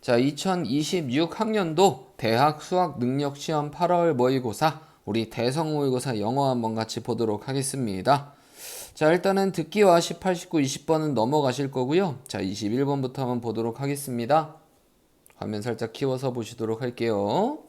자, 2026학년도 대학 수학 능력 시험 8월 모의고사, 우리 대성 모의고사 영어 한번 같이 보도록 하겠습니다. 자, 일단은 듣기와 18, 19, 20번은 넘어가실 거고요. 자, 21번부터 한번 보도록 하겠습니다. 화면 살짝 키워서 보시도록 할게요.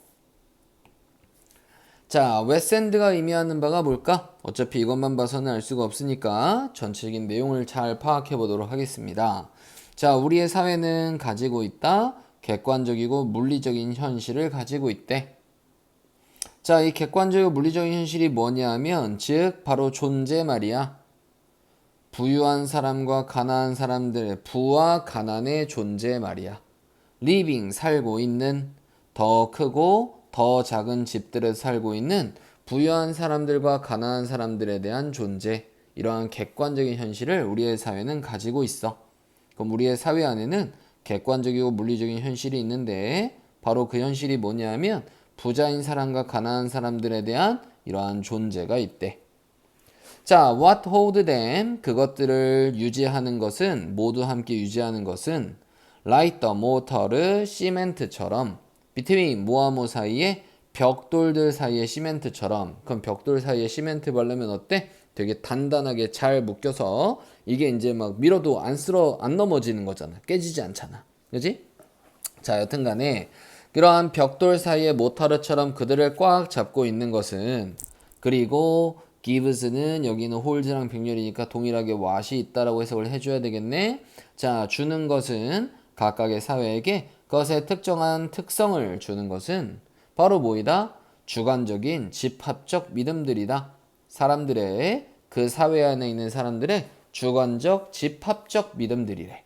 자, 웨샌드가 의미하는 바가 뭘까? 어차피 이것만 봐서는 알 수가 없으니까 전체적인 내용을 잘 파악해 보도록 하겠습니다. 자, 우리의 사회는 가지고 있다. 객관적이고 물리적인 현실을 가지고 있대. 자, 이 객관적이고 물리적인 현실이 뭐냐 하면 즉 바로 존재 말이야. 부유한 사람과 가난한 사람들의 부와 가난의 존재 말이야. living 살고 있는 더 크고 더 작은 집들에서 살고 있는 부유한 사람들과 가난한 사람들에 대한 존재, 이러한 객관적인 현실을 우리의 사회는 가지고 있어. 그럼 우리의 사회 안에는 객관적이고 물리적인 현실이 있는데 바로 그 현실이 뭐냐면 부자인 사람과 가난한 사람들에 대한 이러한 존재가 있대. 자, what hold them, 그것들을 유지하는 것은, 모두 함께 유지하는 것은 like the mortar, 시멘트처럼 between 뭐와 뭐 사이에, 벽돌들 사이에 시멘트처럼. 그럼 벽돌 사이에 시멘트 바르면 어때? 되게 단단하게 잘 묶여서 이게 이제 막 밀어도 안 넘어지는 거잖아. 깨지지 않잖아. 그지? 자, 여튼간에 그러한 벽돌 사이에 모타르처럼 그들을 꽉 잡고 있는 것은, 그리고 gives는 여기는 hold랑 병렬이니까 동일하게 what이 있다라고 해석을 해줘야 되겠네. 자, 주는 것은 각각의 사회에게 그것의 특정한 특성을 주는 것은 바로 뭐이다? 주관적인 집합적 믿음들이다. 사람들의, 그 사회 안에 있는 사람들의 주관적 집합적 믿음들이래.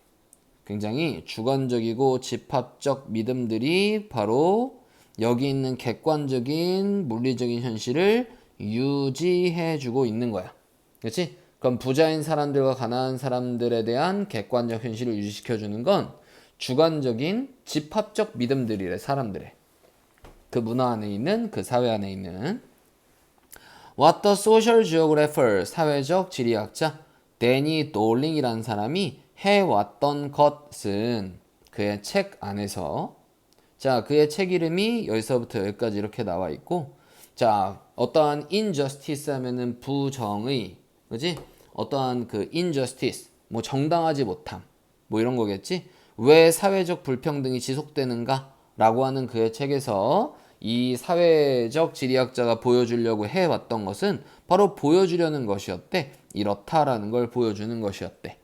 굉장히 주관적이고 집합적 믿음들이 바로 여기 있는 객관적인 물리적인 현실을 유지해주고 있는 거야. 그렇지? 그럼 부자인 사람들과 가난한 사람들에 대한 객관적 현실을 유지시켜주는 건 주관적인 집합적 믿음들이래. 사람들의 그 문화 안에 있는, 그 사회 안에 있는. What the social geographer, 사회적 지리학자 데니 돌링이라는 사람이 해왔던 것은, 그의 책 안에서, 자, 그의 책 이름이 여기서부터 여기까지 이렇게 나와 있고, 자, 어떠한 injustice 하면은 부정의, 그지? 어떠한 그 injustice, 뭐 정당하지 못함, 뭐 이런 거겠지? 왜 사회적 불평등이 지속되는가? 라고 하는 그의 책에서 이 사회적 지리학자가 보여주려고 해왔던 것은 바로 보여주려는 것이었대. 이렇다라는 걸 보여주는 것이었대.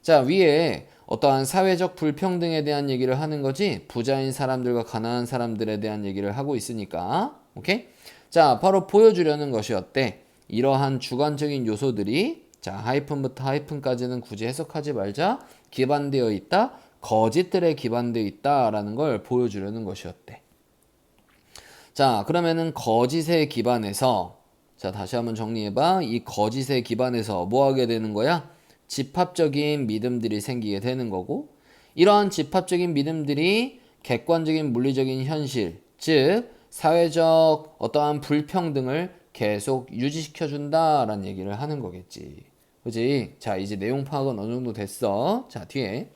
자, 위에 어떠한 사회적 불평등에 대한 얘기를 하는 거지, 부자인 사람들과 가난한 사람들에 대한 얘기를 하고 있으니까. 오케이? 자, 바로 보여주려는 것이었대. 이러한 주관적인 요소들이, 자, 하이픈부터 하이픈까지는 굳이 해석하지 말자, 기반되어 있다, 거짓들에 기반되어 있다라는 걸 보여주려는 것이었대. 자, 그러면은 거짓에 기반해서, 자, 다시 한번 정리해봐. 이 거짓에 기반해서 뭐 하게 되는 거야? 집합적인 믿음들이 생기게 되는 거고, 이러한 집합적인 믿음들이 객관적인 물리적인 현실, 즉 사회적 어떠한 불평등을 계속 유지시켜준다라는 얘기를 하는 거겠지. 그지? 자, 이제 내용 파악은 어느 정도 됐어. 자, 뒤에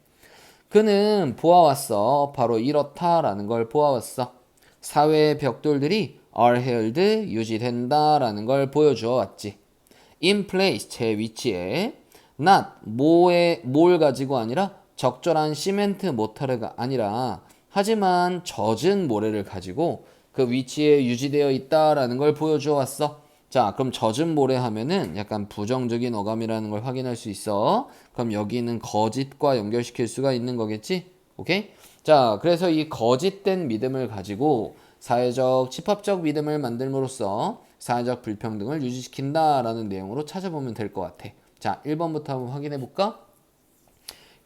그는 보아왔어. 바로 이렇다라는 걸 보아왔어. 사회의 벽돌들이 are held, 유지된다라는 걸 보여주어 왔지. in place, 제 위치에. not, 뭘 가지고 아니라 적절한 시멘트 모타르가 아니라, 하지만 젖은 모래를 가지고 그 위치에 유지되어 있다라는 걸 보여주어 왔어. 자, 그럼 젖은 모래 하면은 약간 부정적인 어감이라는 걸 확인할 수 있어. 그럼 여기는 거짓과 연결시킬 수가 있는 거겠지? 오케이? 자, 그래서 이 거짓된 믿음을 가지고 사회적 집합적 믿음을 만들므로써 사회적 불평등을 유지시킨다라는 내용으로 찾아보면 될 것 같아. 자, 1번부터 한번 확인해 볼까?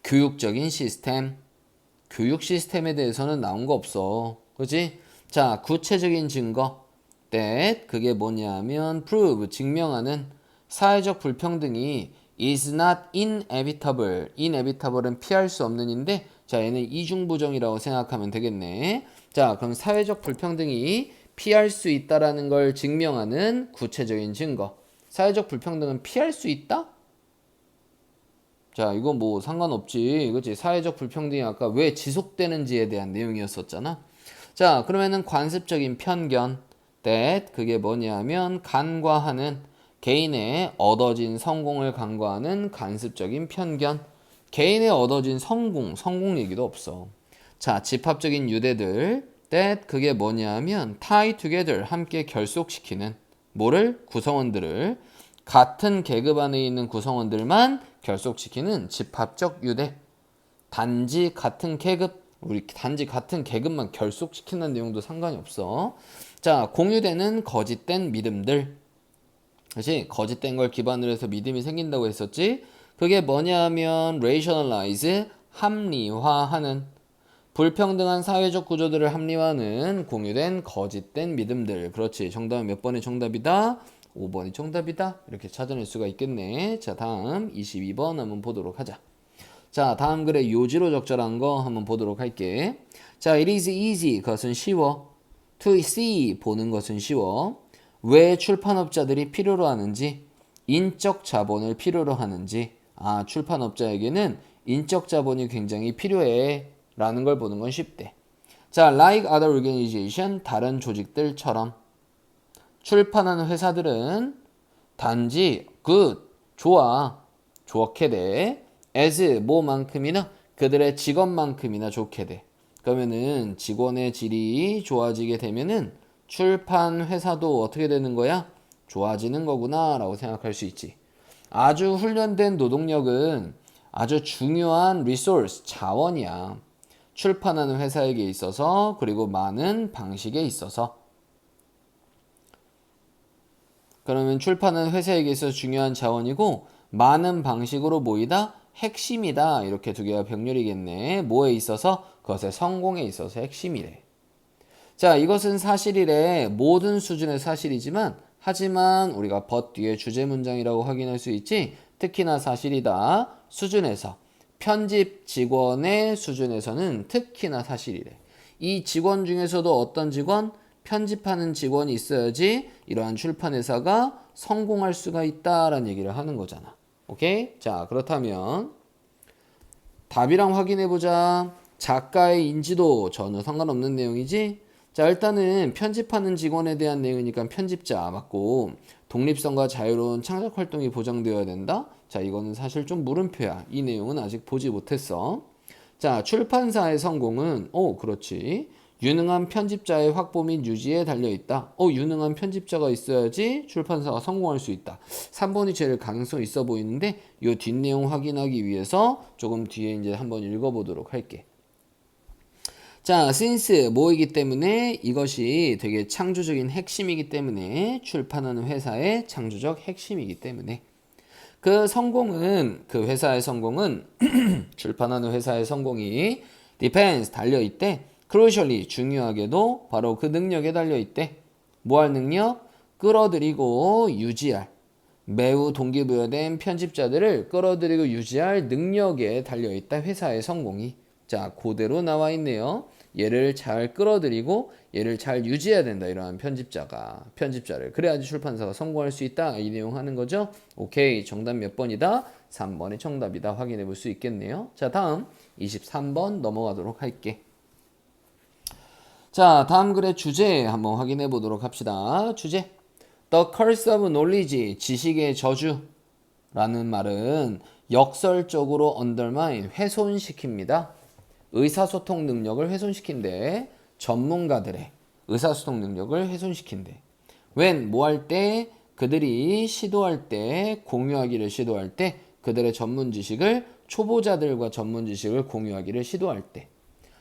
교육적인 시스템. 교육 시스템에 대해서는 나온 거 없어. 그렇지? 자, 구체적인 증거. that, 그게 뭐냐면 prove, 증명하는. 사회적 불평등이 is not inevitable. inevitable은 피할 수 없는인데, 자, 얘는 이중부정이라고 생각하면 되겠네. 자, 그럼 사회적 불평등이 피할 수 있다라는 걸 증명하는 구체적인 증거. 사회적 불평등은 피할 수 있다? 자, 이거 뭐 상관없지. 그치? 사회적 불평등이 아까 왜 지속되는지에 대한 내용이었었잖아. 자, 그러면은 관습적인 편견. that 그게 뭐냐면 간과하는 개인의 얻어진 성공을 간과하는 관습적인 편견. 개인의 얻어진 성공 얘기도 없어. 자, 집합적인 유대들. that 그게 뭐냐면 tie together 함께 결속시키는 뭐를? 구성원들을 같은 계급 안에 있는 구성원들만 결속시키는 집합적 유대. 단지 같은 계급, 우리 단지 같은 계급만 결속시키는 내용도 상관이 없어. 자, 공유되는 거짓된 믿음들. 그렇지? 거짓된 걸 기반으로 해서 믿음이 생긴다고 했었지? 그게 뭐냐면 rationalize, 합리화하는 불평등한 사회적 구조들을 합리화하는 공유된 거짓된 믿음들. 그렇지. 정답은 몇 번이 정답이다? 5번이 정답이다. 이렇게 찾아낼 수가 있겠네. 자, 다음 22번 한번 보도록 하자. 자, 다음 글에 요지로 적절한 거 한번 보도록 할게. 자, it is easy. 그것은 쉬워. to see. 보는 것은 쉬워. 왜 출판업자들이 필요로 하는지, 인적 자본을 필요로 하는지, 아, 출판업자에게는 인적 자본이 굉장히 필요해. 라는 걸 보는 건 쉽대. 자, like other organization. 다른 조직들처럼. 출판하는 회사들은 단지 good, 좋아, 좋게 돼. as, 뭐만큼이나 그들의 직원만큼이나 좋게 돼. 그러면은 직원의 질이 좋아지게 되면은 출판 회사도 어떻게 되는 거야? 좋아지는 거구나 라고 생각할 수 있지. 아주 훈련된 노동력은 아주 중요한 리소스, 자원이야. 출판하는 회사에게 있어서 그리고 많은 방식에 있어서. 그러면 출판은 회사에게 있어서 중요한 자원이고 많은 방식으로 모이다 핵심이다. 이렇게 두 개가 병렬이겠네. 뭐에 있어서? 그것의 성공에 있어서 핵심이래. 자, 이것은 사실이래. 모든 수준의 사실이지만 하지만 우리가 but 뒤에 주제 문장이라고 확인할 수 있지. 특히나 사실이다. 수준에서. 편집 직원의 수준에서는 특히나 사실이래. 이 직원 중에서도 어떤 직원? 편집하는 직원이 있어야지 이러한 출판회사가 성공할 수가 있다라는 얘기를 하는 거잖아. 오케이? 자, 그렇다면 답이랑 확인해보자. 작가의 인지도 전혀 상관없는 내용이지? 자, 일단은 편집하는 직원에 대한 내용이니까 편집자 맞고 독립성과 자유로운 창작 활동이 보장되어야 된다? 자, 이거는 사실 좀 물음표야. 이 내용은 아직 보지 못했어. 자, 출판사의 성공은 그렇지. 유능한 편집자의 확보 및 유지에 달려있다. 유능한 편집자가 있어야지 출판사가 성공할 수 있다. 3번이 제일 가능성 있어 보이는데 이 뒷내용 확인하기 위해서 조금 뒤에 이제 한번 읽어보도록 할게. 자, since 뭐이기 때문에 이것이 되게 창조적인 핵심이기 때문에 출판하는 회사의 창조적 핵심이기 때문에 그 성공은 그 회사의 성공은 출판하는 회사의 성공이 depends 달려있대. crucially 중요하게도 바로 그 능력에 달려있대. 뭐 할 능력? 끌어들이고 유지할 매우 동기부여된 편집자들을 끌어들이고 유지할 능력에 달려있다. 회사의 성공이. 자, 그대로 나와 있네요. 얘를 잘 끌어들이고 얘를 잘 유지해야 된다. 이러한 편집자를. 그래야지 출판사가 성공할 수 있다. 이 내용 하는 거죠. 오케이. 정답 몇 번이다? 3번이 정답이다. 확인해 볼 수 있겠네요. 자, 다음 23번 넘어가도록 할게. 자, 다음 글의 주제 한번 확인해 보도록 합시다. 주제. The curse of knowledge. 지식의 저주라는 말은 역설적으로 undermine. 훼손시킵니다. 의사소통 능력을 훼손시킨대. 전문가들의 의사소통 능력을 훼손시킨대. when 뭐 할 때? 그들이 시도할 때, 공유하기를 시도할 때 그들의 전문 지식을 초보자들과 전문 지식을 공유하기를 시도할 때.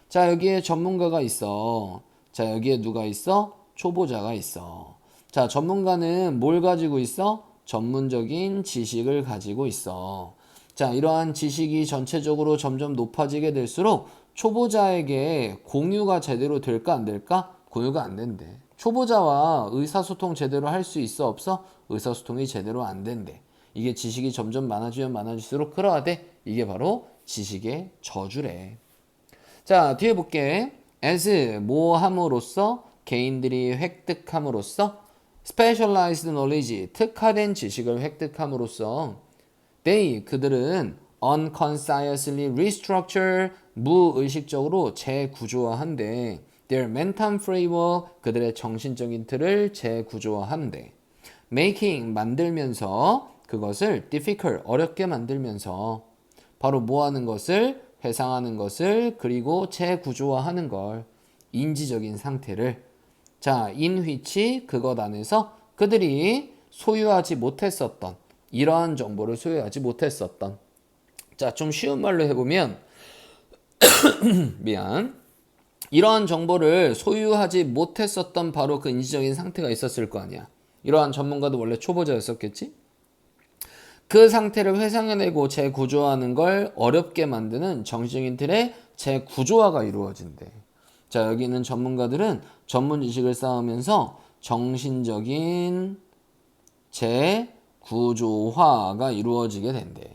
자, 여기에 전문가가 있어. 자, 여기에 누가 있어? 초보자가 있어. 자, 전문가는 뭘 가지고 있어? 전문적인 지식을 가지고 있어. 자, 이러한 지식이 전체적으로 점점 높아지게 될수록 초보자에게 공유가 제대로 될까 안 될까? 공유가 안 된대. 초보자와 의사소통 제대로 할 수 있어 없어? 의사소통이 제대로 안 된대. 이게 지식이 점점 많아지면 많아질수록 그러하대. 이게 바로 지식의 저주래. 자, 뒤에 볼게. as 뭐 함으로써 개인들이 획득함으로써 specialized knowledge 특화된 지식을 획득함으로써 they 그들은 unconsciously restructure 무의식적으로 재구조화한대. their mental framework 그들의 정신적인 틀을 재구조화한대. making 만들면서 그것을 difficult 어렵게 만들면서 바로 뭐 하는 것을 회상하는 것을 그리고 재구조화하는 걸 인지적인 상태를 자 in which 그것 안에서 그들이 소유하지 못했었던 이러한 정보를 소유하지 못했었던 자 좀 쉬운 말로 해보면 미안 이러한 정보를 소유하지 못했었던 바로 그 인지적인 상태가 있었을 거 아니야. 이러한 전문가도 원래 초보자였었겠지? 그 상태를 회상해내고 재구조화하는 걸 어렵게 만드는 정신적인 틀의 재구조화가 이루어진대. 자, 여기 있는 전문가들은 전문 지식을 쌓으면서 정신적인 재구조화가 이루어지게 된대.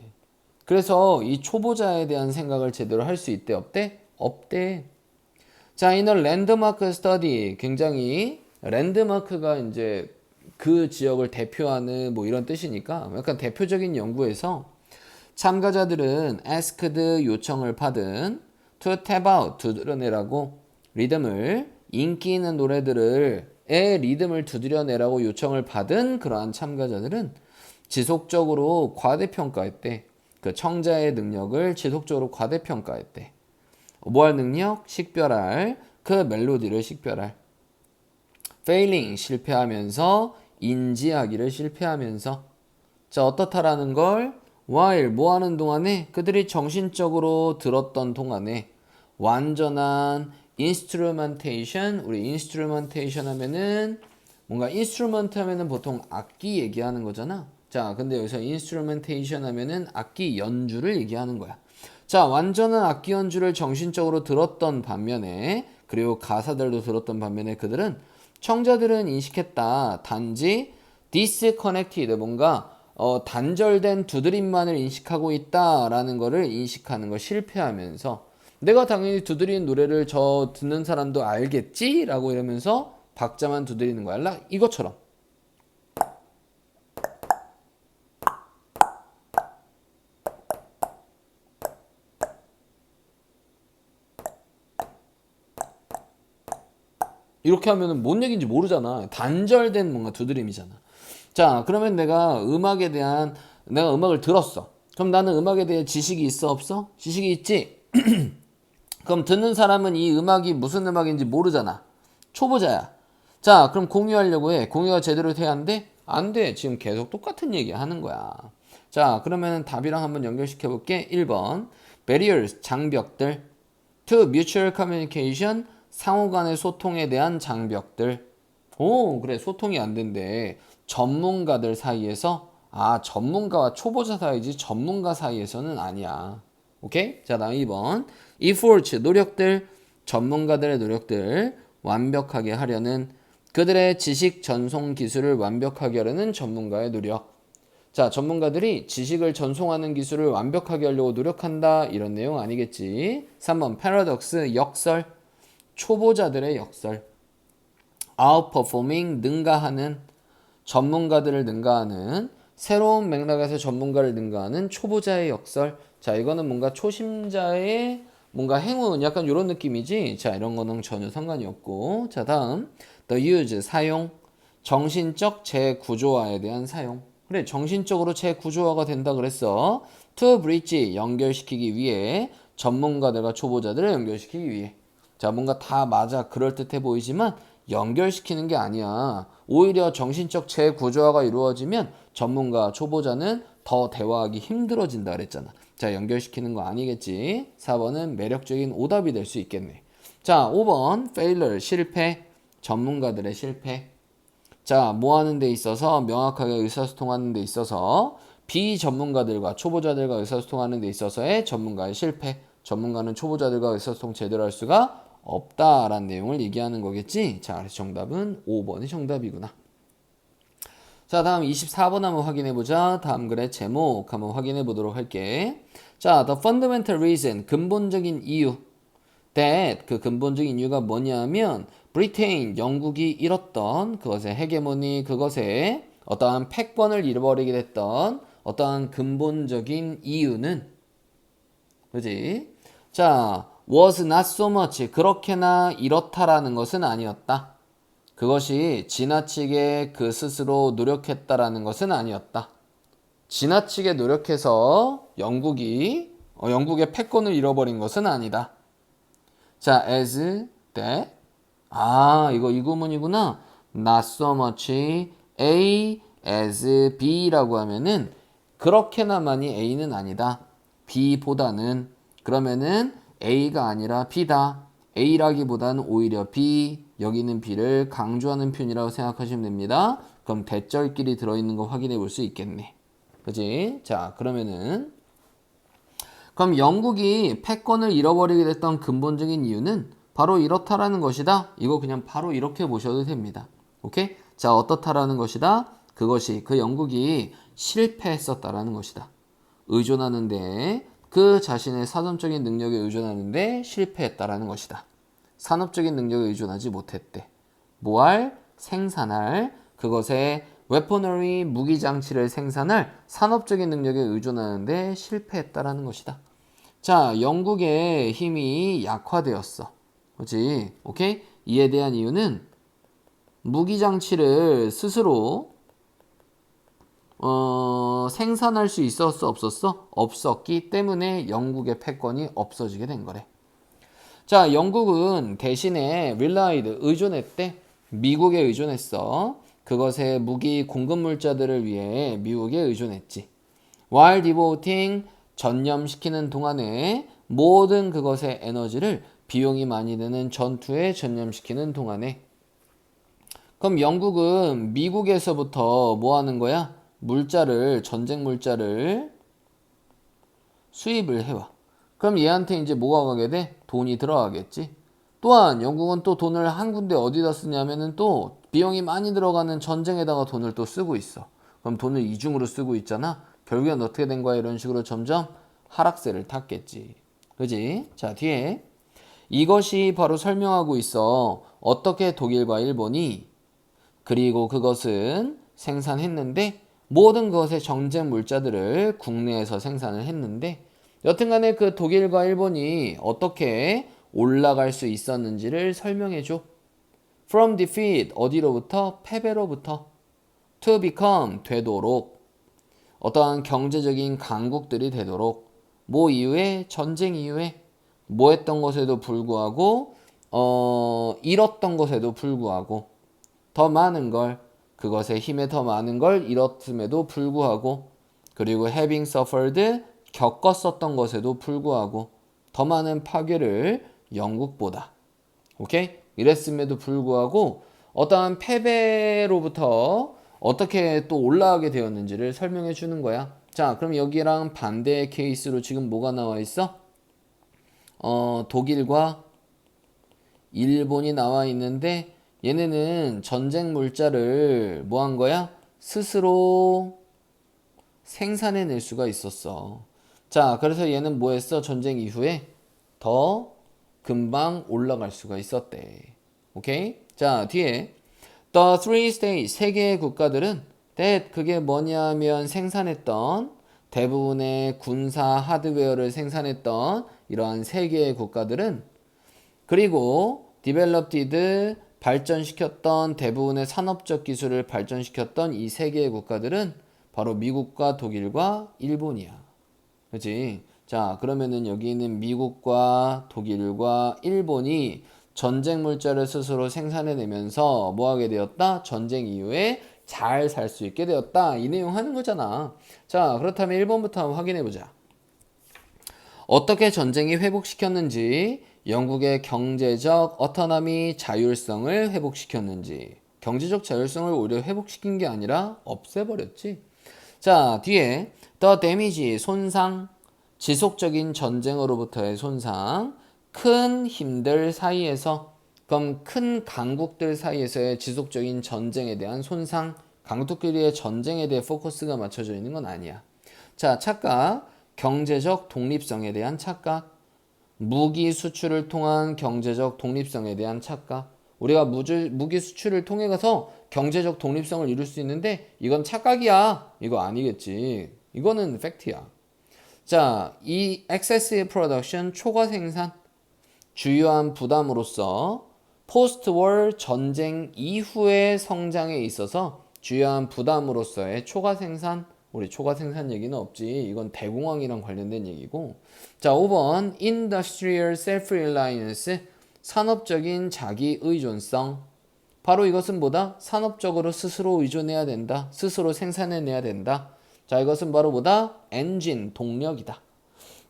그래서 이 초보자에 대한 생각을 제대로 할 수 있대, 없대? 없대. 자, 이는 랜드마크 스터디 굉장히 랜드마크가 이제 그 지역을 대표하는 뭐 이런 뜻이니까 약간 대표적인 연구에서 참가자들은 asked 요청을 받은 to tap out 두드려내라고 리듬을 인기 있는 노래들을 리듬을 두드려내라고 요청을 받은 그러한 참가자들은 지속적으로 과대평가했대. 그 청자의 능력을 지속적으로 과대평가했대. 뭐 할 능력? 식별할 그 멜로디를 식별할 failing 실패하면서 인지하기를 실패하면서 자 어떻다라는 걸 while 뭐 하는 동안에 그들이 정신적으로 들었던 동안에 완전한 instrumentation 우리 instrumentation 하면은 뭔가 instrument 하면은 보통 악기 얘기하는 거잖아. 자 근데 여기서 instrumentation 하면은 악기 연주를 얘기하는 거야. 자 완전한 악기 연주를 정신적으로 들었던 반면에 그리고 가사들도 들었던 반면에 그들은 청자들은 인식했다. 단지 disconnected 뭔가 단절된 두드림만을 인식하고 있다라는 거를 인식하는 걸 실패하면서 내가 당연히 두드리는 노래를 저 듣는 사람도 알겠지? 라고 이러면서 박자만 두드리는 거야. 이것처럼. 이렇게 하면은 뭔 얘기인지 모르잖아. 단절된 뭔가 두드림이잖아. 자, 그러면 내가 음악을 들었어. 그럼 나는 음악에 대해 지식이 있어, 없어? 지식이 있지? 그럼 듣는 사람은 이 음악이 무슨 음악인지 모르잖아. 초보자야. 자, 그럼 공유하려고 해. 공유가 제대로 돼야 안 돼? 안 돼. 지금 계속 똑같은 얘기 하는 거야. 자, 그러면 답이랑 한번 연결시켜 볼게. 1번. barriers, 장벽들. 2. mutual communication, 상호 간의 소통에 대한 장벽들. 오, 그래. 소통이 안 된대. 전문가들 사이에서 전문가와 초보자 사이지 전문가 사이에서는 아니야. 오케이? 자, 다음 2번. efforts, 노력들, 전문가들의 노력들 완벽하게 하려는 그들의 지식 전송 기술을 완벽하게 하려는 전문가의 노력. 자, 전문가들이 지식을 전송하는 기술을 완벽하게 하려고 노력한다. 이런 내용 아니겠지. 3번 paradox, 역설, 초보자들의 역설. outperforming, 능가하는, 전문가들을 능가하는, 새로운 맥락에서 전문가를 능가하는 초보자의 역설. 자, 이거는 뭔가 초심자의 뭔가 행운, 약간 이런 느낌이지. 자, 이런 거는 전혀 상관이 없고. 자, 다음 the use, 사용, 정신적 재구조화에 대한 사용. 그래, 정신적으로 재구조화가 된다 그랬어. to bridge, 연결시키기 위해, 전문가들과 초보자들을 연결시키기 위해. 자, 뭔가 다 맞아 그럴듯해 보이지만 연결시키는 게 아니야. 오히려 정신적 재구조화가 이루어지면 전문가, 초보자는 더 대화하기 힘들어진다 그랬잖아. 자, 연결시키는 거 아니겠지. 4번은 매력적인 오답이 될 수 있겠네. 자, 5번 failure, 실패, 전문가들의 실패. 자, 뭐 하는 데 있어서 명확하게 의사소통하는 데 있어서 비전문가들과 초보자들과 의사소통하는 데 있어서의 전문가의 실패. 전문가는 초보자들과 의사소통 제대로 할 수가 없다라는 내용을 얘기하는 거겠지. 자, 그래서 정답은 5번이 정답이구나. 자, 다음 24번 한번 확인해 보자. 다음 글의 제목 한번 확인해 보도록 할게. 자, the fundamental reason, 근본적인 이유. that, 그 근본적인 이유가 뭐냐면 Britain, 영국이 잃었던 그것의 헤게모니, 그것의 어떠한 패권을 잃어버리게 됐던 어떠한 근본적인 이유는 그지? 자, was not so much. 그렇게나 이렇다라는 것은 아니었다. 그것이 지나치게 그 스스로 노력했다라는 것은 아니었다. 지나치게 노력해서 영국의 패권을 잃어버린 것은 아니다. 자, as that. 이거 이 구문이구나. Not so much A as B라고 하면은 그렇게나만이 A는 아니다. B보다는 그러면은 A가 아니라 B다. A라기보다는 오히려 B, 여기는 B를 강조하는 표현이라고 생각하시면 됩니다. 그럼 대절끼리 들어있는 거 확인해 볼 수 있겠네. 그지? 자, 그러면은 그럼 영국이 패권을 잃어버리게 됐던 근본적인 이유는 바로 이렇다라는 것이다. 이거 그냥 바로 이렇게 보셔도 됩니다. 오케이? 자, 어떻다라는 것이다. 그것이 그 영국이 실패했었다라는 것이다. 의존하는데 그 자신의 사전적인 능력에 의존하는데 실패했다라는 것이다. 산업적인 능력에 의존하지 못했대. 뭐할? 생산할 그것에 웨포너리 무기장치를 생산할 산업적인 능력에 의존하는데 실패했다라는 것이다. 자, 영국의 힘이 약화되었어. 그렇지? 오케이? 이에 대한 이유는 무기장치를 스스로 생산할 수 있었어? 없었어? 없었기 때문에 영국의 패권이 없어지게 된 거래. 자, 영국은 대신에 relied, 의존했대. 미국에 의존했어. 그것의 무기 공급 물자들을 위해 미국에 의존했지. while devoting, 전념시키는 동안에 모든 그것의 에너지를 비용이 많이 드는 전투에 전념시키는 동안에. 그럼 영국은 미국에서부터 뭐 하는 거야? 전쟁 물자를 수입을 해와. 그럼 얘한테 이제 뭐가 가게 돼? 돈이 들어가겠지. 또한 영국은 또 돈을 한 군데 어디다 쓰냐면은 또 비용이 많이 들어가는 전쟁에다가 돈을 또 쓰고 있어. 그럼 돈을 이중으로 쓰고 있잖아. 결국엔 어떻게 된 거야? 이런 식으로 점점 하락세를 탔겠지. 그지? 자, 뒤에 이것이 바로 설명하고 있어. 어떻게 독일과 일본이 그리고 그것은 생산했는데 모든 것의 전쟁 물자들을 국내에서 생산을 했는데 여튼간에 그 독일과 일본이 어떻게 올라갈 수 있었는지를 설명해줘. From defeat, 어디로부터? 패배로부터. To become, 되도록. 어떠한 경제적인 강국들이 되도록. 뭐 이후에? 전쟁 이후에. 뭐 했던 것에도 불구하고 잃었던 것에도 불구하고 더 많은 걸, 그것의 힘에 더 많은 걸 잃었음에도 불구하고 그리고 having suffered, 겪었었던 것에도 불구하고 더 많은 파괴를 영국보다 오케이? 이랬음에도 불구하고 어떠한 패배로부터 어떻게 또 올라가게 되었는지를 설명해 주는 거야. 자, 그럼 여기랑 반대의 케이스로 지금 뭐가 나와 있어? 독일과 일본이 나와 있는데 얘네는 전쟁 물자를 뭐 한 거야? 스스로 생산해낼 수가 있었어. 자, 그래서 얘는 뭐 했어? 전쟁 이후에 더 금방 올라갈 수가 있었대. 오케이? 자, 뒤에 The three states, 세 개의 국가들은 that, 그게 뭐냐면 생산했던 대부분의 군사 하드웨어를 생산했던 이러한 세 개의 국가들은 그리고 developed, 발전시켰던 대부분의 산업적 기술을 발전시켰던 이 세 개의 국가들은 바로 미국과 독일과 일본이야. 그치? 자, 그러면은 여기 있는 미국과 독일과 일본이 전쟁 물자를 스스로 생산해내면서 뭐 하게 되었다? 전쟁 이후에 잘 살 수 있게 되었다. 이 내용 하는 거잖아. 자, 그렇다면 1번부터 한번 확인해 보자. 어떻게 전쟁이 회복시켰는지, 영국의 경제적 어토노미, 자율성을 회복시켰는지. 경제적 자율성을 오히려 회복시킨 게 아니라 없애버렸지. 자, 뒤에 the damage, 손상, 지속적인 전쟁으로부터의 손상, 큰 힘들 사이에서, 그럼 큰 강국들 사이에서의 지속적인 전쟁에 대한 손상, 강국끼리의 전쟁에 대해 포커스가 맞춰져 있는 건 아니야. 자, 착각, 경제적 독립성에 대한 착각, 무기 수출을 통한 경제적 독립성에 대한 착각. 우리가 무기 수출을 통해 가서 경제적 독립성을 이룰 수 있는데 이건 착각이야. 이거 아니겠지. 이거는 팩트야. 자, 이 excessive production 초과 생산 주요한 부담으로서 포스트월 전쟁 이후의 성장에 있어서 주요한 부담으로서의 초과 생산 우리 초과 생산 얘기는 없지. 이건 대공황이랑 관련된 얘기고. 자, 5번 industrial self-reliance 산업적인 자기 의존성 바로 이것은 뭐다? 산업적으로 스스로 의존해야 된다. 스스로 생산해내야 된다. 자, 이것은 바로 뭐다? 엔진, 동력이다.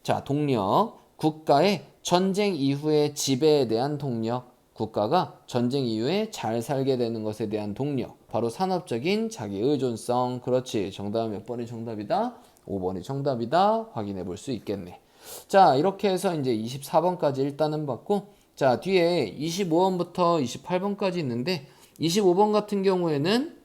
자, 동력. 국가의 전쟁 이후의 지배에 대한 동력. 국가가 전쟁 이후에 잘 살게 되는 것에 대한 동력. 바로 산업적인 자기 의존성. 그렇지. 정답은 몇 번이 정답이다? 5번이 정답이다. 확인해 볼 수 있겠네. 자, 이렇게 해서 이제 24번까지 일단은 봤고, 자, 뒤에 25번부터 28번까지 있는데, 25번 같은 경우에는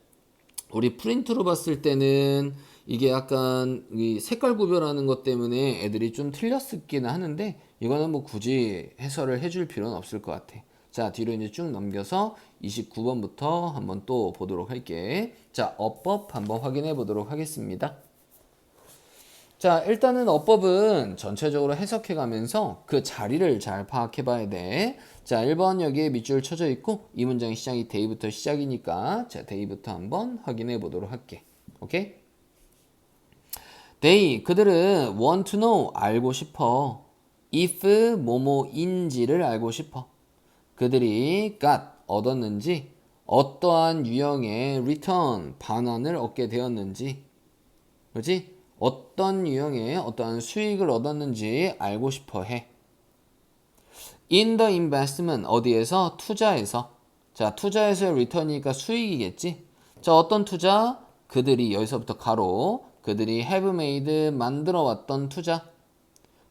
우리 프린트로 봤을 때는 이게 약간 이 색깔 구별하는 것 때문에 애들이 좀 틀렸었기는 하는데 이거는 뭐 굳이 해설을 해줄 필요는 없을 것 같아. 자, 뒤로 이제 쭉 넘겨서 29번부터 한번 또 보도록 할게. 자, 어법 한번 확인해 보도록 하겠습니다. 자, 일단은 어법은 전체적으로 해석해 가면서 그 자리를 잘 파악해 봐야 돼. 자, 1번 여기에 밑줄 쳐져 있고 이 문장의 시작이 데이부터 시작이니까 자, 데이부터 한번 확인해 보도록 할게. 오케이? They 그들은 want to know 알고 싶어. if 뭐뭐인지를 알고 싶어. 그들이 got 얻었는지 어떠한 유형의 return 반환을 얻게 되었는지 그렇지? 어떤 유형의 어떠한 수익을 얻었는지 알고 싶어 해. In the investment 어디에서? 투자에서. 자, 투자에서의 return이니까 수익이겠지. 자, 어떤 투자? 그들이 여기서부터 가로 그들이 have made 만들어 왔던 투자.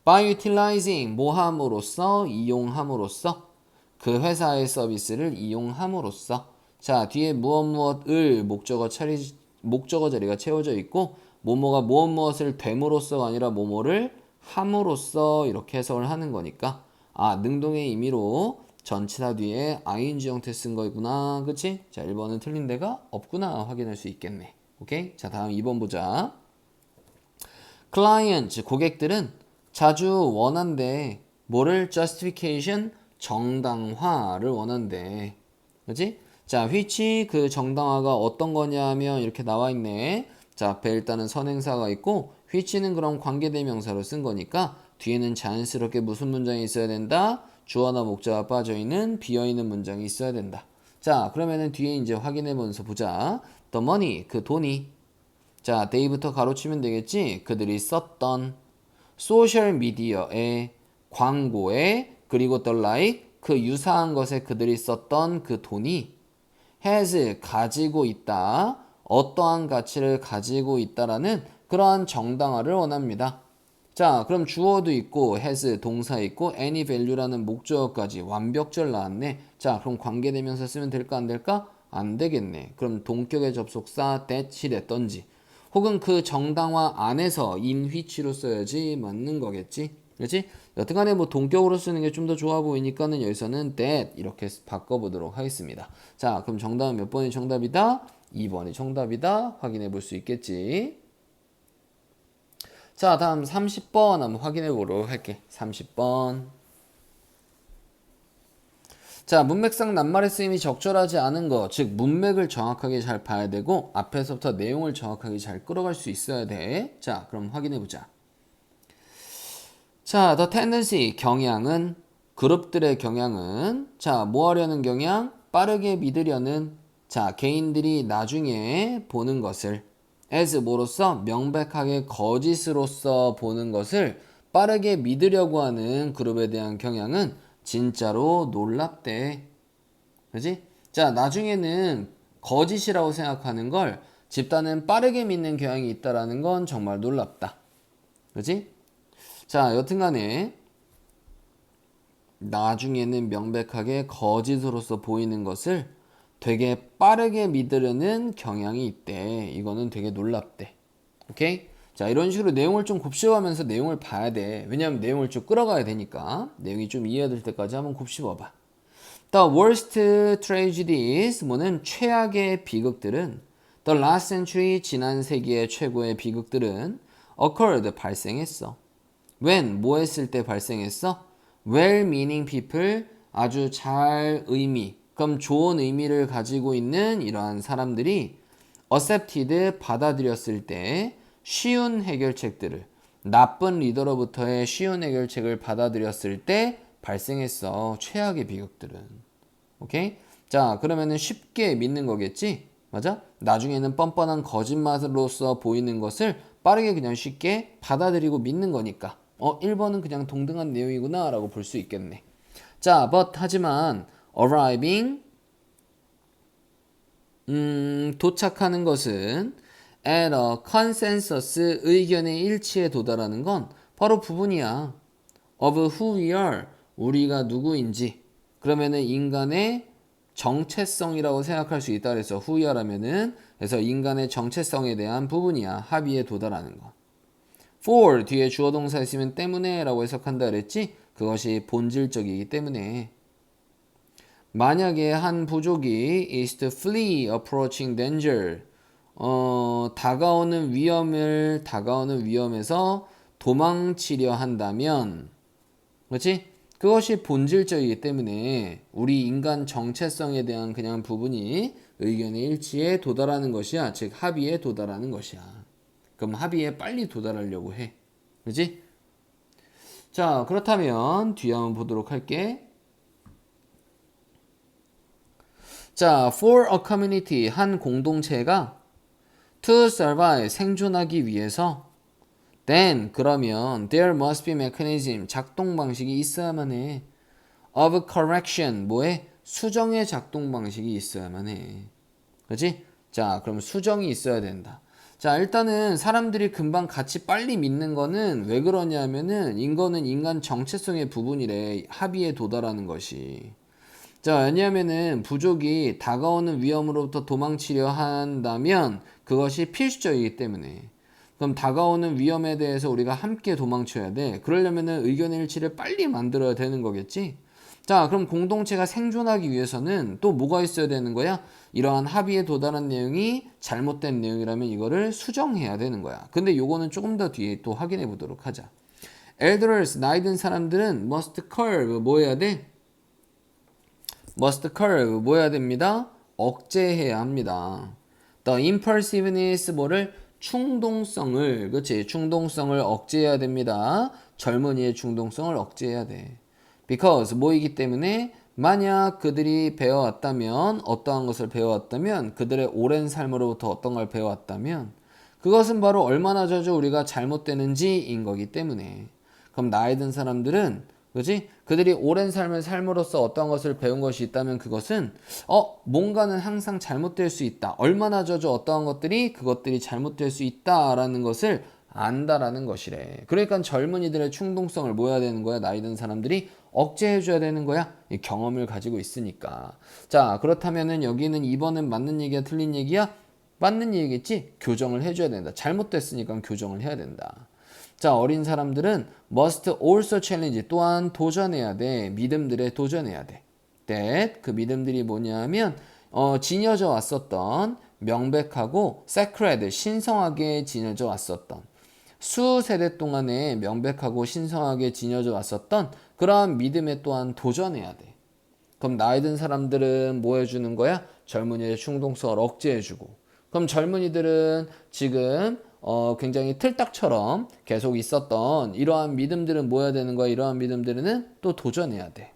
By utilizing 뭐함으로써 이용함으로써 그 회사의 서비스를 이용함으로써. 자, 뒤에 무엇을 목적어 자리가 채워져 있고 뭐뭐가 무엇을 됨으로써가 아니라 뭐뭐를 함으로써 이렇게 해석을 하는 거니까 아, 능동의 의미로 전치사 뒤에 ing 형태 쓴 거구나. 그치? 자, 1번은 틀린 데가 없구나 확인할 수 있겠네. 오케이? 자, 다음 2번 보자. clients, 고객들은 자주 원한대. 뭐를? justification, 정당화를 원한대. 그치? 자, which 그 정당화가 어떤 거냐 하면 이렇게 나와 있네. 자, 앞에 일단은 선행사가 있고 which는 그럼 관계대명사로 쓴 거니까 뒤에는 자연스럽게 무슨 문장이 있어야 된다? 주어나 목적어가 빠져있는 비어있는 문장이 있어야 된다. 자, 그러면은 뒤에 이제 확인해보면서 보자. The money, 그 돈이. 자, they부터 가로치면 되겠지? 그들이 썼던 소셜미디어에, 광고에, 그리고 the like, 그 유사한 것에 그들이 썼던 그 돈이 has, 가지고 있다. 어떠한 가치를 가지고 있다라는 그러한 정당화를 원합니다. 자, 그럼 주어도 있고 has 동사 있고 any value라는 목적어까지 완벽절 나왔네. 자, 그럼 관계대명사 쓰면 될까 안 될까? 안 되겠네. 그럼 동격의 접속사 that이 됐던지 혹은 그 정당화 안에서 in which로 써야지 맞는 거겠지. 그렇지? 여튼간에 뭐 동격으로 쓰는 게 좀 더 좋아 보이니까는 여기서는 that 이렇게 바꿔보도록 하겠습니다. 자, 그럼 정답은 몇 번이 정답이다? 2번이 정답이다. 확인해 볼 수 있겠지. 자, 다음 30번 한번 확인해 보도록 할게. 30번. 자, 문맥상 낱말의 쓰임이 적절하지 않은 거, 즉 문맥을 정확하게 잘 봐야 되고 앞에서부터 내용을 정확하게 잘 끌어갈 수 있어야 돼. 자, 그럼 확인해 보자. 자, the tendency, 경향은, 그룹들의 경향은, 자, 뭐 하려는 경향? 빠르게 믿으려는, 자, 개인들이 나중에 보는 것을, as 뭐로써? 명백하게 거짓으로서 보는 것을 빠르게 믿으려고 하는 그룹에 대한 경향은 진짜로 놀랍대. 그지? 자, 나중에는 거짓이라고 생각하는 걸 집단은 빠르게 믿는 경향이 있다라는 건 정말 놀랍다. 그지? 자, 여튼간에 나중에는 명백하게 거짓으로서 보이는 것을 되게 빠르게 믿으려는 경향이 있대. 이거는 되게 놀랍대. 오케이? 자, 이런 식으로 내용을 좀 곱씹어가면서 내용을 봐야 돼. 왜냐하면 내용을 쭉 끌어가야 되니까. 내용이 좀 이해될 때까지 한번 곱씹어봐. The worst tragedies, 뭐는 최악의 비극들은 The last century, 지난 세기의 최고의 비극들은 occurred, 발생했어. when 뭐 했을 때 발생했어? well-meaning people 아주 잘 의미 그럼 좋은 의미를 가지고 있는 이러한 사람들이 accepted 받아들였을 때 쉬운 해결책들을 나쁜 리더로부터의 쉬운 해결책을 받아들였을 때 발생했어. 최악의 비극들은. 오케이? 자, 그러면은 쉽게 믿는 거겠지? 맞아? 나중에는 뻔뻔한 거짓말로서 보이는 것을 빠르게 그냥 쉽게 받아들이고 믿는 거니까. 1번은 그냥 동등한 내용이구나 라고 볼 수 있겠네. 자, but 하지만 arriving 도착하는 것은 at a consensus 의견의 일치에 도달하는 건 바로 부분이야. of who we are 우리가 누구인지 그러면은 인간의 정체성이라고 생각할 수 있다 그래서 who we are라면은 그래서 인간의 정체성에 대한 부분이야. 합의에 도달하는 거. for 뒤에 주어 동사 있으면 때문에 라고 해석한다 그랬지? 그것이 본질적이기 때문에 만약에 한 부족이 is to flee approaching danger 다가오는 위험에서 도망치려 한다면 그렇지? 그것이 본질적이기 때문에 우리 인간 정체성에 대한 그냥 부분이 의견의 일치에 도달하는 것이야. 즉 합의에 도달하는 것이야. 그럼 합의에 빨리 도달하려고 해. 그렇지? 자, 그렇다면 뒤에 한번 보도록 할게. 자, for a community 한 공동체가 to survive 생존하기 위해서 then 그러면 there must be mechanism 작동 방식이 있어야만 해. of correction 뭐에 수정의 작동 방식이 있어야만 해. 그렇지? 자, 그럼 수정이 있어야 된다. 자, 일단은 사람들이 금방 같이 빨리 믿는 거는 왜 그러냐면은 이거는 인간 정체성의 부분이래. 합의에 도달하는 것이. 자, 왜냐하면은 부족이 다가오는 위험으로부터 도망치려 한다면 그것이 필수적이기 때문에. 그럼 다가오는 위험에 대해서 우리가 함께 도망쳐야 돼. 그러려면은 의견의 일치를 빨리 만들어야 되는 거겠지? 자, 그럼 공동체가 생존하기 위해서는 또 뭐가 있어야 되는 거야? 이러한 합의에 도달한 내용이 잘못된 내용이라면 이거를 수정해야 되는 거야. 근데 요거는 조금 더 뒤에 또 확인해 보도록 하자. elders, 나이 든 사람들은 must curb, 뭐 해야 돼? must curb, 뭐 해야 됩니다? 억제해야 합니다. the impulsiveness, 뭐를? 충동성을, 그치? 충동성을 억제해야 됩니다. 젊은이의 충동성을 억제해야 돼. because, 뭐이기 때문에 만약 그들이 배워왔다면 어떠한 것을 배워왔다면 그들의 오랜 삶으로부터 어떤 걸 배워왔다면 그것은 바로 얼마나 자주 우리가 잘못되는지인 거기 때문에 그럼 나이 든 사람들은 그지? 그들이 오랜 삶을 삶으로써 어떤 것을 배운 것이 있다면 그것은 뭔가는 항상 잘못될 수 있다. 얼마나 자주 어떠한 것들이 그것들이 잘못될 수 있다라는 것을 안다라는 것이래. 그러니까 젊은이들의 충동성을 뭐 해야 되는 거야? 나이 든 사람들이 억제해줘야 되는 거야. 이 경험을 가지고 있으니까. 자, 그렇다면은 여기는 2번은 맞는 얘기야, 틀린 얘기야? 맞는 얘기겠지? 교정을 해줘야 된다. 잘못됐으니까 교정을 해야 된다. 자, 어린 사람들은 must also challenge, 또한 도전해야 돼. 믿음들에 도전해야 돼. that, 그 믿음들이 뭐냐면 지녀져 왔었던 명백하고 sacred, 신성하게 지녀져 왔었던 수세대 동안에 명백하고 신성하게 지녀져 왔었던 그러한 믿음에 또한 도전해야 돼. 그럼 나이 든 사람들은 뭐 해주는 거야? 젊은이의 충동성을 억제해주고. 그럼 젊은이들은 지금 굉장히 틀딱처럼 계속 있었던 이러한 믿음들은 뭐 해야 되는 거야? 이러한 믿음들은 또 도전해야 돼.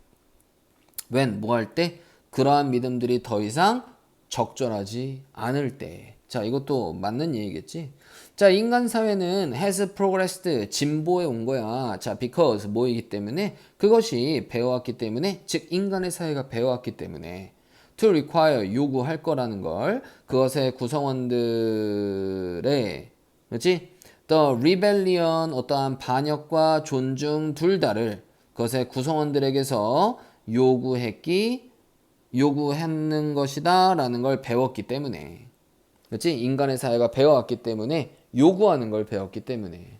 when 뭐 할 때? 그러한 믿음들이 더 이상 적절하지 않을 때. 자, 이것도 맞는 얘기겠지? 자, 인간 사회는 has progressed, 진보해 온 거야. 자, because 뭐이기 때문에 그것이 배워왔기 때문에 즉 인간의 사회가 배워왔기 때문에 to require 요구할 거라는 걸 그것의 구성원들의 그렇지? The rebellion 어떠한 반역과 존중 둘 다를 그것의 구성원들에게서 요구했는 것이다 라는 걸 배웠기 때문에 그렇지? 인간의 사회가 배워왔기 때문에 요구하는 걸 배웠기 때문에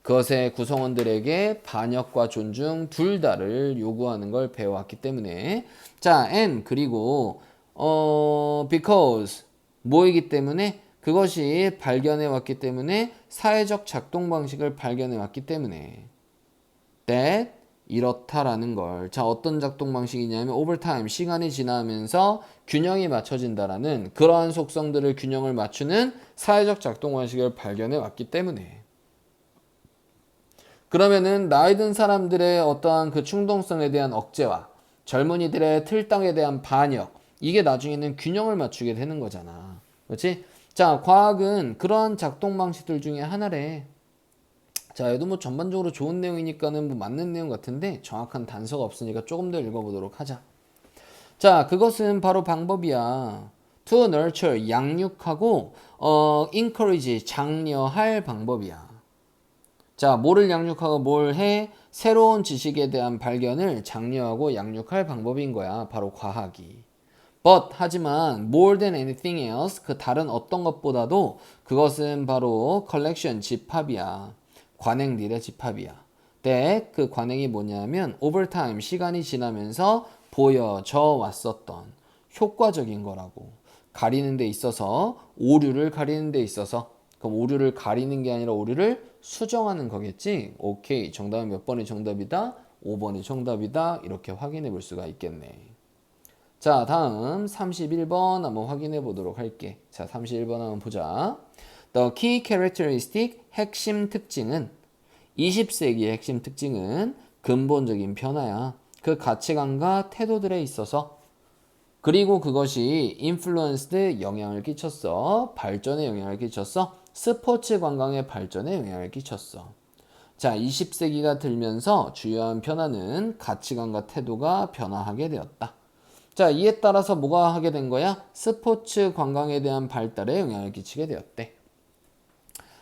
그것의 구성원들에게 반역과 존중 둘 다를 요구하는 걸 배워왔기 때문에 자, and 그리고 because 뭐이기 때문에 그것이 발견해 왔기 때문에 사회적 작동 방식을 발견해 왔기 때문에 that 이렇다라는 걸. 자, 어떤 작동 방식이냐면 overtime 시간이 지나면서 균형이 맞춰진다라는 그러한 속성들을 균형을 맞추는 사회적 작동 방식을 발견해 왔기 때문에. 그러면은 나이 든 사람들의 어떠한 그 충동성에 대한 억제와 젊은이들의 틀당에 대한 반역, 이게 나중에는 균형을 맞추게 되는 거잖아. 그렇지? 자, 과학은 그러한 작동 방식들 중에 하나래. 자, 얘도 뭐 전반적으로 좋은 내용이니까는 뭐 맞는 내용 같은데 정확한 단서가 없으니까 조금 더 읽어보도록 하자. 자, 그것은 바로 방법이야. To nurture, 양육하고 encourage, 장려할 방법이야. 자, 뭐를 양육하고 뭘 해? 새로운 지식에 대한 발견을 장려하고 양육할 방법인 거야. 바로 과학이. But 하지만 more than anything else, 그 다른 어떤 것보다도 그것은 바로 collection, 집합이야. 관행들의 집합이야. that 그 관행이 뭐냐면 over time 시간이 지나면서 보여져 왔었던 효과적인 거라고. 가리는 데 있어서 오류를 가리는 데 있어서, 그럼 오류를 가리는 게 아니라 오류를 수정하는 거겠지. 오케이, 정답은 몇 번이 정답이다? 5번이 정답이다. 이렇게 확인해 볼 수가 있겠네. 자, 다음 31번 한번 확인해 보도록 할게. 자, 31번 한번 보자. The key characteristic, 핵심 특징은, 20세기의 핵심 특징은 근본적인 변화야. 그 가치관과 태도들에 있어서. 그리고 그것이 influenced, 영향을 끼쳤어. 발전에 영향을 끼쳤어. 스포츠 관광의 발전에 영향을 끼쳤어. 자, 20세기가 들면서 주요한 변화는 가치관과 태도가 변화하게 되었다. 자, 이에 따라서 뭐가 하게 된 거야? 스포츠 관광에 대한 발달에 영향을 끼치게 되었대.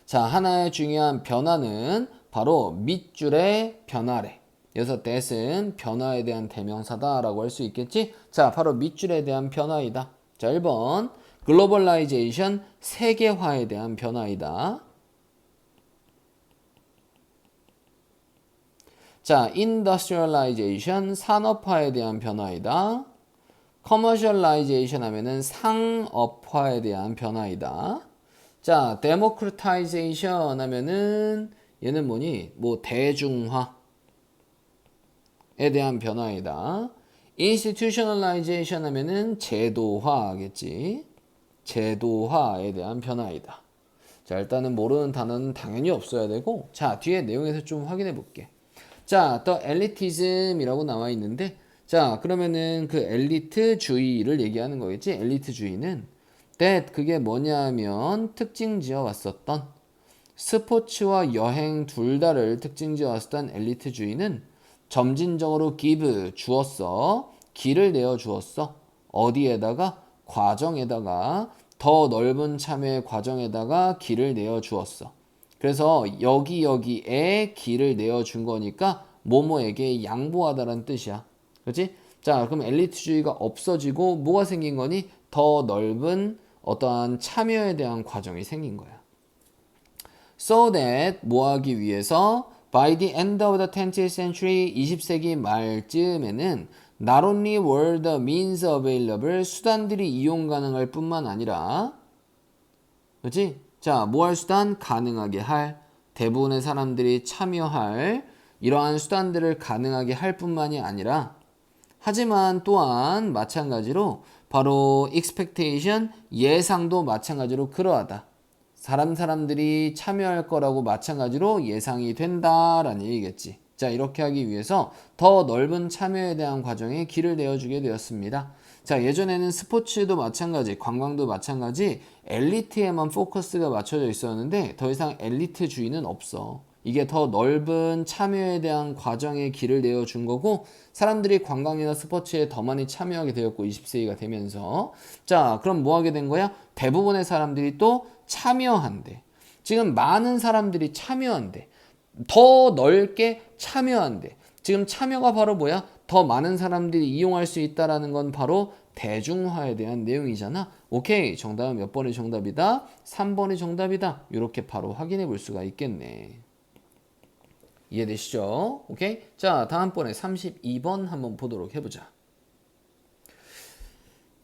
자, 하나의 중요한 변화는 바로 밑줄의 변화래. 그래서 that은 변화에 대한 대명사다라고 할 수 있겠지? 자, 바로 밑줄에 대한 변화이다. 자, 1번 글로벌라이제이션, 세계화에 대한 변화이다. 자, 인더스트리얼라이제이션, 산업화에 대한 변화이다. 커머셜라이제이션 하면은 상업화에 대한 변화이다. 자, 데모크라타이제이션 하면은 얘는 뭐니? 뭐 대중화에 대한 변화이다. 인스티튜셔널라이제이션 하면은 제도화겠지. 제도화에 대한 변화이다. 자, 일단은 모르는 단어는 당연히 없어야 되고, 자, 뒤에 내용에서 좀 확인해 볼게. 자, the elitism이라고 나와 있는데, 자, 그러면은 그 엘리트주의를 얘기하는 거겠지? 엘리트주의는 that 그게 뭐냐면 특징지어 왔었던, 스포츠와 여행 둘 다를 특징지어 왔었던 엘리트주의는 점진적으로 give 주었어. 길을 내어 주었어. 어디에다가? 과정에다가, 더 넓은 참여의 과정에다가 길을 내어 주었어. 그래서 여기에 길을 내어 준 거니까 뭐뭐에게 양보하다라는 뜻이야. 그렇지? 자, 그럼 엘리트주의가 없어지고 뭐가 생긴 거니? 더 넓은 어떠한 참여에 대한 과정이 생긴 거야. So that 뭐 하기 위해서 by the end of the 20th century, 20세기 말쯤에는 not only were the means available, 수단들이 이용 가능할 뿐만 아니라, 그렇지? 자, 뭐 할 수단? 가능하게 할, 대부분의 사람들이 참여할 이러한 수단들을 가능하게 할 뿐만이 아니라, 하지만 또한 마찬가지로 바로 expectation, 예상도 마찬가지로 그러하다. 사람들이 참여할 거라고 마찬가지로 예상이 된다라는 얘기겠지. 자, 이렇게 하기 위해서 더 넓은 참여에 대한 과정에 길을 내어주게 되었습니다. 자, 예전에는 스포츠도 마찬가지, 관광도 마찬가지, 엘리트에만 포커스가 맞춰져 있었는데 더 이상 엘리트주의는 없어. 이게 더 넓은 참여에 대한 과정에 길을 내어준 거고, 사람들이 관광이나 스포츠에 더 많이 참여하게 되었고 20세기가 되면서, 자, 그럼 뭐 하게 된 거야? 대부분의 사람들이 또 참여한대. 지금 많은 사람들이 참여한대. 더 넓게 참여한대. 지금 참여가 바로 뭐야? 더 많은 사람들이 이용할 수 있다라는 건 바로 대중화에 대한 내용이잖아. 오케이, 정답은 몇 번이 정답이다? 3번이 정답이다. 이렇게 바로 확인해 볼 수가 있겠네. 이해되시죠? 오케이? 자, 다음번에 32번 한번 보도록 해보자.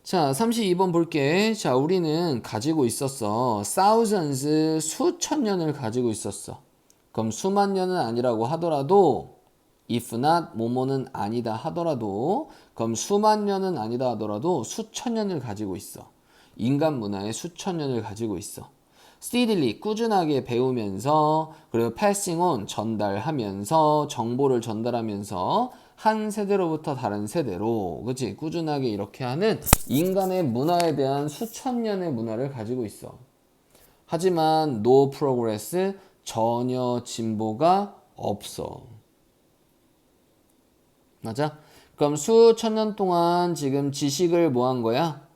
자, 32번 볼게. 자, 우리는 가지고 있었어. thousands, 수천 년을 가지고 있었어. 그럼 수만 년은 아니라고 하더라도 if not 뭐뭐는 아니다 하더라도 그럼 수만 년은 아니다 하더라도 수천 년을 가지고 있어. 인간 문화의 수천 년을 가지고 있어. steadily 꾸준하게 배우면서 그리고 passing on 전달하면서 정보를 전달하면서 한 세대로부터 다른 세대로 그치 꾸준하게 이렇게 하는 인간의 문화에 대한 수천 년의 문화를 가지고 있어. 하지만 no progress 전혀 진보가 없어. 맞아? 그럼 수천 년 동안 지금 지식을 뭐 한 거야?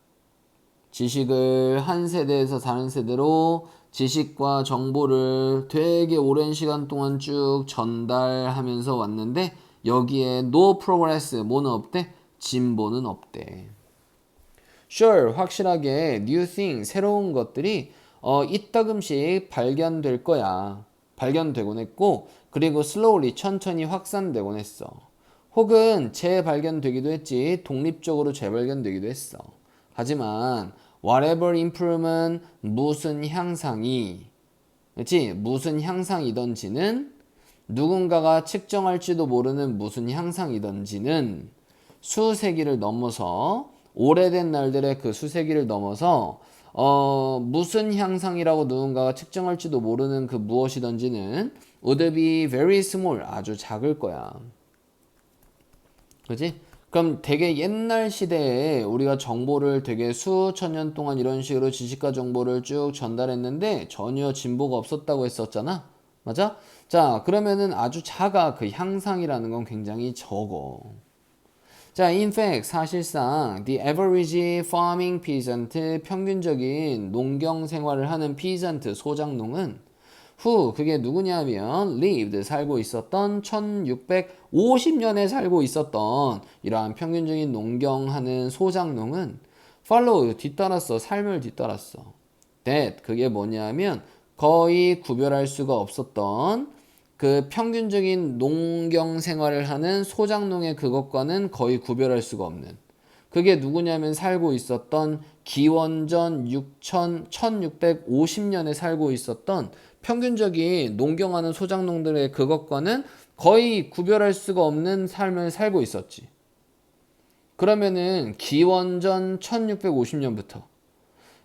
지식을 한 세대에서 다른 세대로 지식과 정보를 되게 오랜 시간 동안 쭉 전달하면서 왔는데 여기에 no progress 뭐는 없대? 진보는 없대. Sure 확실하게 new thing 새로운 것들이 이따금씩 발견될 거야. 발견되곤 했고 그리고 slowly 천천히 확산되곤 했어. 혹은 재발견되기도 했지 독립적으로 재발견되기도 했어. 하지만 whatever improve면 무슨 향상이 그렇지? 무슨 향상이던지는 누군가가 측정할지도 모르는 무슨 향상이던지는 수세기를 넘어서 오래된 날들의 그 수세기를 넘어서 무슨 향상이라고 누군가가 측정할지도 모르는 그 무엇이던지는 would be very small 아주 작을 거야. 그지? 그럼 되게 옛날 시대에 우리가 정보를 되게 수천 년 동안 이런 식으로 지식과 정보를 쭉 전달했는데 전혀 진보가 없었다고 했었잖아. 맞아? 자, 그러면은 아주 작아. 그 향상이라는 건 굉장히 적어. 자, in fact, 사실상 the average farming peasant, 평균적인 농경 생활을 하는 peasant, 소작농은 그게 누구냐면 lived, 살고 있었던 1650년에 살고 있었던 이러한 평균적인 농경하는 소작농은 follow, 뒤따랐어. 삶을 뒤따랐어. that, 그게 뭐냐면 거의 구별할 수가 없었던 그 평균적인 농경 생활을 하는 소작농의 그것과는 거의 구별할 수가 없는 그게 누구냐면 살고 있었던 기원전 1650년에 살고 있었던 평균적인 농경하는 소작농들의 그것과는 거의 구별할 수가 없는 삶을 살고 있었지. 그러면은 기원전 1650년부터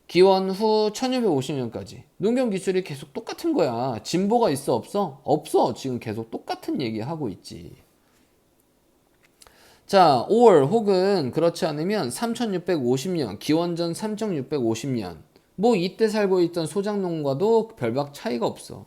기원 후 1650년까지 농경 기술이 계속 똑같은 거야. 진보가 있어 없어? 없어. 지금 계속 똑같은 얘기 하고 있지. 자, or 혹은 그렇지 않으면 3650년, 기원전 3650년 뭐 이때 살고 있던 소작농과도 별박 차이가 없어.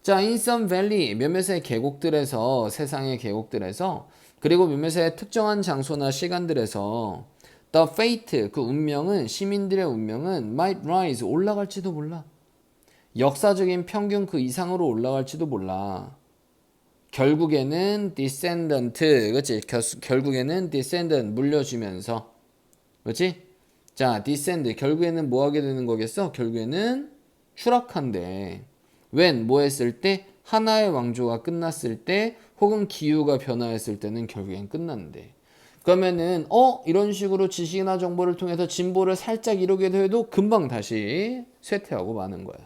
자, in some valley 몇몇의 계곡들에서 세상의 계곡들에서 그리고 몇몇의 특정한 장소나 시간들에서 The fate, 그 운명은 시민들의 운명은 might rise, 올라갈지도 몰라. 역사적인 평균 그 이상으로 올라갈지도 몰라. 결국에는 descendant, 그렇지? 결국에는 descendant 물려주면서, 그렇지? 자, descend 결국에는 뭐 하게 되는 거겠어? 결국에는 추락한대. when 뭐 했을 때? 하나의 왕조가 끝났을 때, 혹은 기후가 변화했을 때는 결국엔 끝난대. 그러면은 이런 식으로 지식이나 정보를 통해서 진보를 살짝 이루게 해도 금방 다시 쇠퇴하고 마는 거야.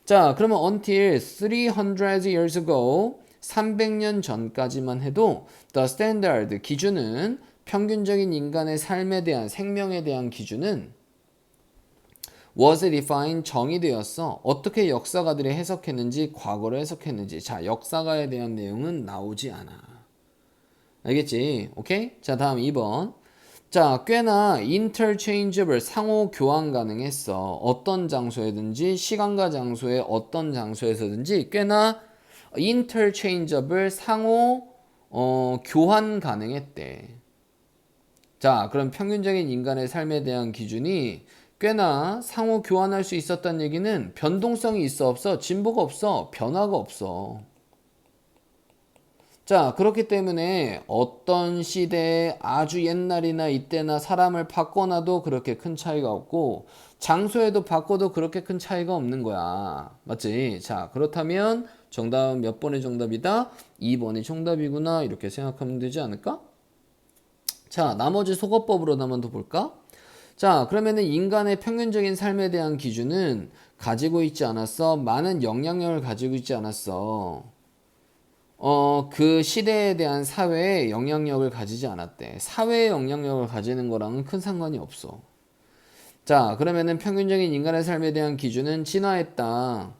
자, 그러면 until 300 years ago 300년 전까지만 해도 the standard 기준은 평균적인 인간의 삶에 대한 생명에 대한 기준은 was defined 정의되었어. 어떻게 역사가들이 해석했는지 과거를 해석했는지 자 역사가에 대한 내용은 나오지 않아. 알겠지? 오케이? 자, 다음 2번. 자, 꽤나 interchangeable 상호 교환 가능했어. 어떤 장소에든지 시간과 장소에 어떤 장소에서든지 꽤나 interchangeable 상호 교환 가능했대. 자, 그럼 평균적인 인간의 삶에 대한 기준이 꽤나 상호 교환할 수 있었다는 얘기는 변동성이 있어 없어? 진보가 없어? 변화가 없어. 자, 그렇기 때문에 어떤 시대에 아주 옛날이나 이때나 사람을 바꿔놔도 그렇게 큰 차이가 없고 장소에도 바꿔도 그렇게 큰 차이가 없는 거야. 맞지? 자, 그렇다면 정답은 몇 번의 정답이다? 2번이 정답이구나. 이렇게 생각하면 되지 않을까? 자, 나머지 속어법으로 한번 더 볼까? 자, 그러면은 인간의 평균적인 삶에 대한 기준은 가지고 있지 않았어? 많은 영향력을 가지고 있지 않았어? 그 시대에 대한 사회에 영향력을 가지지 않았대. 사회에 영향력을 가지는 거랑은 큰 상관이 없어. 자, 그러면은 평균적인 인간의 삶에 대한 기준은 진화했다.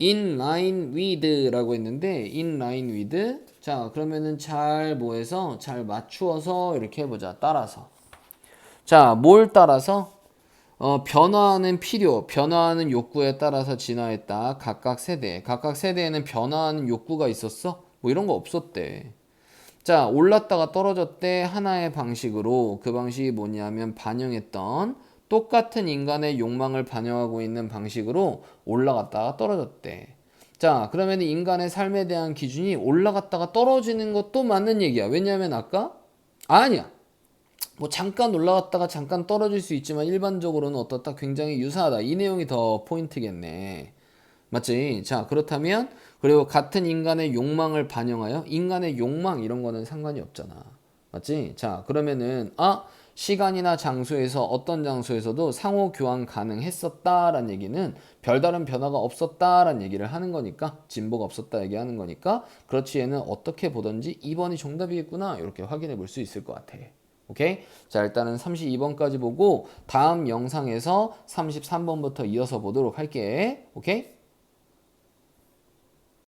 In line with라고 했는데 in line with. 자, 그러면은 잘 뭐해서 잘 맞추어서 이렇게 해보자. 따라서. 자, 뭘 따라서? 변화하는 필요, 변화하는 욕구에 따라서 진화했다. 각각 세대에는 변화하는 욕구가 있었어? 뭐 이런 거 없었대. 자, 올랐다가 떨어졌대. 하나의 방식으로. 그 방식이 뭐냐면 반영했던 똑같은 인간의 욕망을 반영하고 있는 방식으로 올라갔다가 떨어졌대. 자, 그러면 인간의 삶에 대한 기준이 올라갔다가 떨어지는 것도 맞는 얘기야. 왜냐면 아까 아니야. 뭐 잠깐 올라갔다가 잠깐 떨어질 수 있지만 일반적으로는 어떻다? 굉장히 유사하다. 이 내용이 더 포인트겠네. 맞지? 자, 그렇다면 그리고 같은 인간의 욕망을 반영하여 인간의 욕망 이런 거는 상관이 없잖아. 맞지? 자, 그러면은 시간이나 장소에서 어떤 장소에서도 상호 교환 가능했었다라는 얘기는 별다른 변화가 없었다라는 얘기를 하는 거니까 진보가 없었다 얘기하는 거니까 그렇지 얘는 어떻게 보던지 2번이 정답이겠구나 이렇게 확인해 볼 수 있을 것 같아. 오케이? 자, 일단은 32번까지 보고 다음 영상에서 33번부터 이어서 보도록 할게. 오케이?